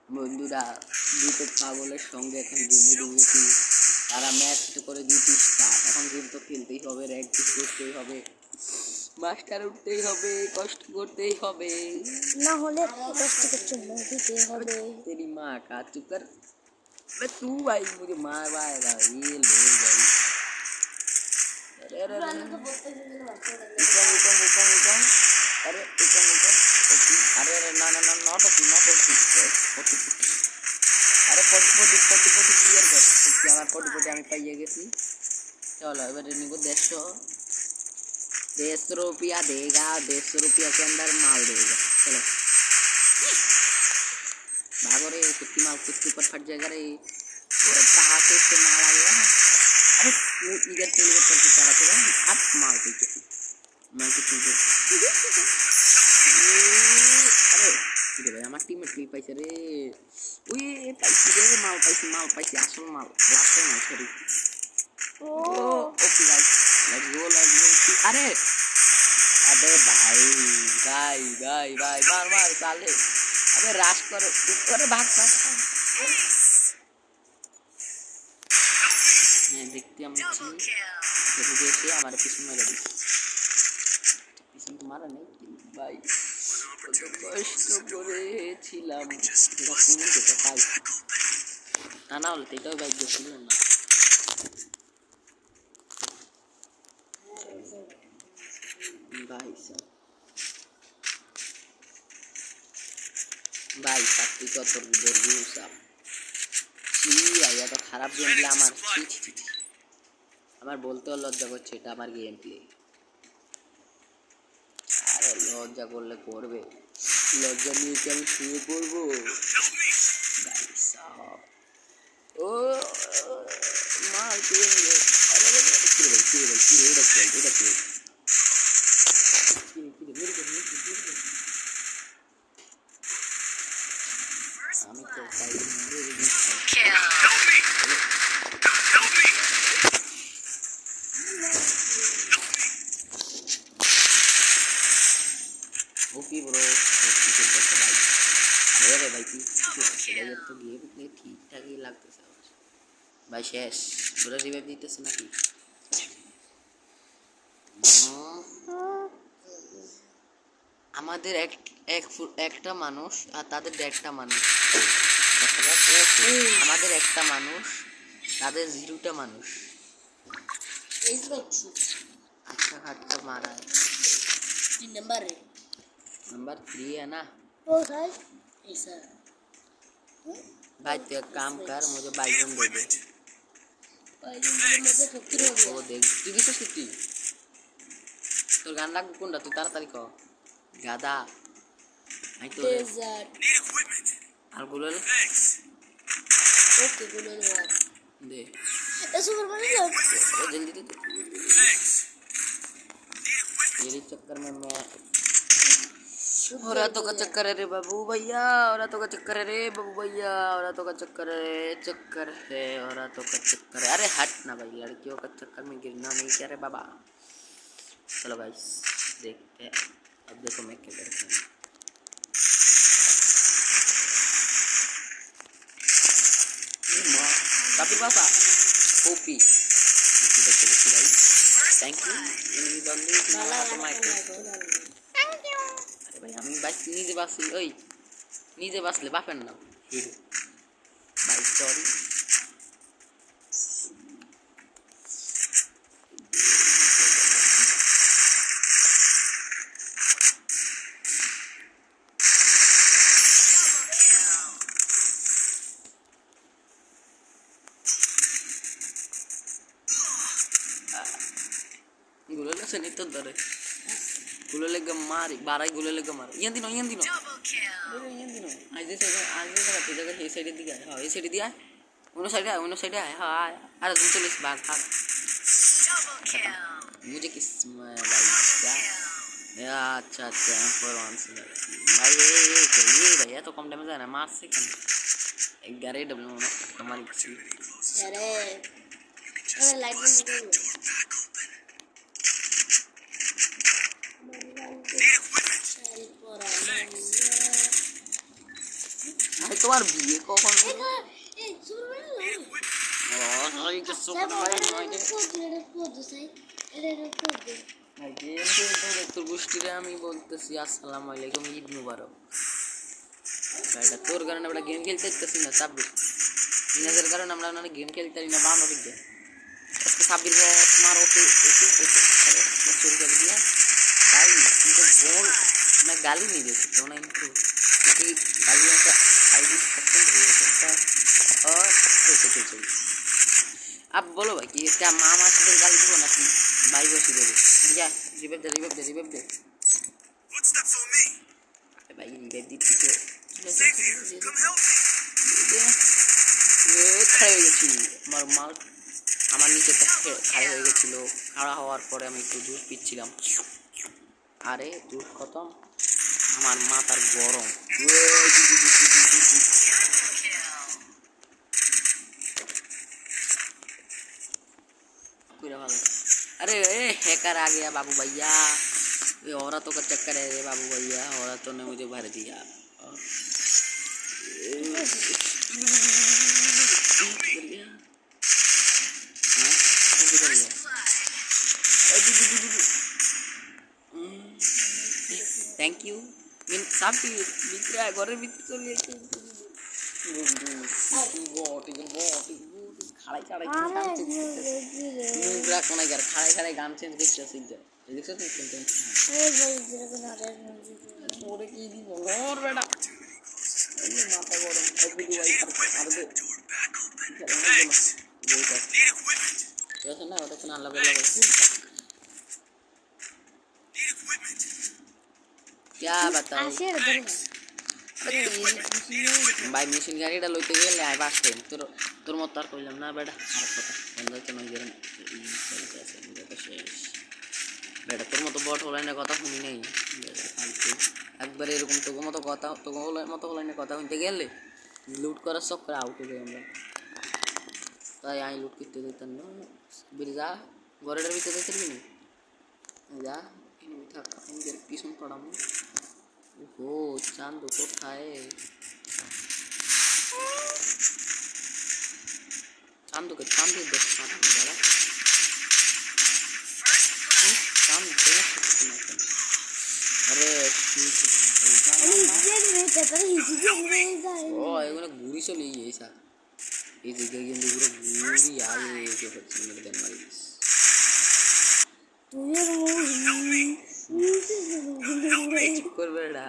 বন্ধুরা দুটো পাগলের সঙ্গে এখন গেমে ঢুকেছি। তারা ম্যাচ করে দিয়েছি স্টার্ট। এখন গেম তো খেলতেই হবে, র্যাঙ্ক পুশ করতেই হবে, মাস্টার উঠতেই হবে, কষ্ট করতেই হবে, না হলে কষ্ট করতে দিতে হবে। तेरी माँ का चुप कर। अबे तू भाई मुझे मार पाएगा ये लो भाई। अरे अरे अरे अरे अरे अरे ना ना ना नॉट ओपी अरे पटी क्लियर कर ओके আমার পটি আমি পাইয়ে গেছি। चलो এবারে নিব 150 रुपया देगा, 150 रुपया के अंदर माल देगा। चलो भागो रे, कुत्ती माल कुत्ती ऊपर फट जाएगा रे। अरे कहाँ से इससे माल आ गया? अरे वो इधर टेलीपोर्ट करके चला चला आप माल पीछे मैं कुछ नहीं। अरे ठीक है हमारे टीम में किल पाइसे रे। ओए पाइसे रे माल पाइसे असल माल लास्ट टाइम है sorry. Okay guys let's go. अरे अबे भाई मार साले। अबे राश करो ऊपर भाग मैं देखती हम जरूर ऐसे हमारे पीछे में लगी पीछे तुम्हारा नहीं भाई तो कष्ट করেছিলাম এটা শুনে যেতে পাই না হলে এটাও বাইক গেছিল না। भाई साथी को तो रिव्यू सब ছি আইয়া তো খারাপ গেম প্লে আমার আমার বলতেও লজ্জা করছে এটা আমার গেম প্লে। আরে লজ্জা করলে করবে, লজ্জা নিয়ে কি আমি শুয়ে পড়বো গাইস সাহেব। ও মাল পেয়ে আরে কি রে এটা আমি তো পাই ओपी ब्रो ओपी से तो भाई। अरे भाई की तो गेम प्ले ठीक ठाक ही লাগতেছে ভাই শেষ পুরো রিভাইভ দিতেছ নাকি? আমাদের একটা মানুষ আর তাদের একটা মানুষ, আমাদের একটা মানুষ তাদের 0টা মানুষ। अच्छा खासा मारा है 3 नंबर है, नंबर 3 है ना। ओ भाई ऐसा भाई तू एक काम कर मुझे बाइजन दे दे। वो देख तू किसे सुती তোর গান লাগবে কোনটা তুই তাড়াতাড়ি কর গাদা। আমি তো আর গুলোল ओके बोलो दे ऐसे कर मार लो ओ जल्दी दे तेरे चक्कर में मैं औरतों का चक्कर है रे बाबू भैया, औरतों का चक्कर है रे बाबू भैया, औरतों का चक्कर है औरतों का चक्कर है। अरे हट ना भाई, लड़कियों का चक्कर में गिरना नहीं क्या रे बाबा। चलो गाइस देखते हैं अब देखो मैं क्या करता हूँ। काफी पापा ओपी थैंक यू ये बंदे तुम्हारा तो माइक थैंक यू। अरे भाई আমি বাস নিজে বাসি ওই নিজে বাসলে বাপের নাম হিরো ভাই sorry. Gulele se ni tondare. Gulele gamari, barai gulele gamari. Yandino. Aje se kate jaga he side diya. Ha, he side diya. Uno side hai. Ha, अरे तुम चलो इस भाग। मुझे किस भाई क्या? या अच्छा फॉर वंस भाई ये भैया तो कम डैमेज है ना मार से कम 11 डब्ल्यू ना हमारी अरे लाइट बंद कर दो আরে তোমার বিয়ে কখন হলো? এই শুরু ও এই যে সুপার ভাই নয় গেম খেলতে তোর গোষ্ঠীরে আমি বলতেছি আসসালামু আলাইকুম, ঈদ মুবারক। এটা তোর কারণে আমরা গেম খেলতে পারতেছি না, সাব্বির ইনাদের কারণে আমরা অনেক গেম খেলতে পারি না। বানো বিজ্ঞান আজকে সাব্বির তোমার ওকে চুরি করে দিয়া তাই কিন্তু বল मैं गाली नहीं दे सकता हूँ ना इनको, क्योंकि गालियों का आईडी सस्पेंड हो सकता है और ऐसे क्यों चाहिए। अब बोलो भाई कि क्या मामा से गाली दो ना कि भाई को सीधे दे दिया रिवेव दे अरे भाई रिवेव दी ठीक है খাড়া হয়ে গেছি আমার মাল আমার নিচে খাড়া হয়ে গেছিল। খাড়া হওয়ার পরে আমি একটু জুস পিচ্ছিলাম, আরে জুস খতম, আমার মাথার গরম। अरे हैकर आ गया बाबू भैया, ये औरतों का चक्कर है रे बाबू भैया, औरतों ने मुझे भर दिया। थैंक यू मिन सब ভিতরে ঘরের ভিতরে চলে এসেছে খাড়াই খাড়াই মুগরা কোনায় গার খাড়াই খাড়াই গান চেঞ্জ করছে সিনটা দেখছো তুমি কোনটা এই ভাই যেরকম নারের মধ্যে ওরে কি দিব ওর বেটা এই মাথা গরম এই ভিডিও ভাই আর দে না ওটা কোন আল্লাহ বলা क्या बताओ ভাই মেশিন গাড়িটা লইতে গেলে আই বাস টাইম তোর তোর মত আর কইলাম না বেটা আর কথা বন্ধ কেন গেলাম শেষ বেটা তোর মতো বট হলাইনে কথা শুনি নাই একবার এরকম তোর মতো কথা তোর মতো হলাইনে কথা শুনতে গেলে লুট করার চক্করে আউট হয়ে যাই আমরা, তাই আমি লুট করতে দিতাম না। বিরজা ঘরের ভিতরে যেতে পারবি না যা থাক আমাদের পিছন পড়াম। ও চাঁদ কোথায় চাঁদকে চাঁদের দেখ দাঁড়া চাঁদ আরে ও এগুলো ঘুরি চলে গিয়েছে এই জায়গায় কিন্তু পুরো ঘুরি আয়ে মেরে দেন মারিস করবে না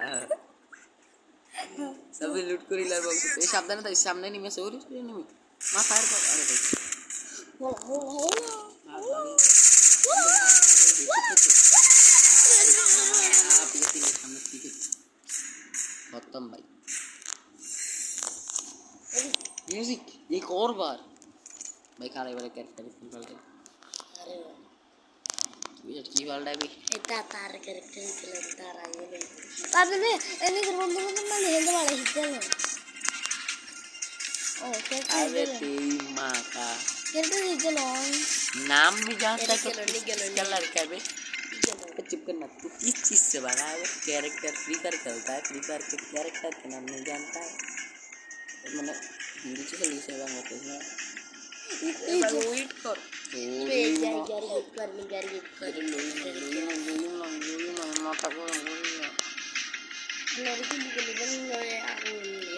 সবই লুট করি লার বক্স এই সাবধানে তাই সামনে নিমে সরি নিমি মা ফায়ার কর আরে ভাই खत्म भाई म्यूजिक एक और बार भाई खा रहे बड़े कैरेक्टर की फाल्ट अरे ये की फाल्ट है भी এটা তার ক্যারেক্টার ছিল তার আগে নেই তাহলে এনে বন্ধু বন্ধু মানে হেলতে পারে হিটল ओ अरे तेरी माँ का कैरेक्टर हिटल नाम भी जानता तो कलर क्या बे चुप करना तू किस चीज से भागा है? कैरेक्टर फ्री फायर खेलता है, फ्री फायर के कैरेक्टर के नाम नहीं जानता है मैंने हिंदी से चली से बात करते हैं वेट कर रे यार हिट कर मैं यार हिट कर माता को लड़की निकल गई यार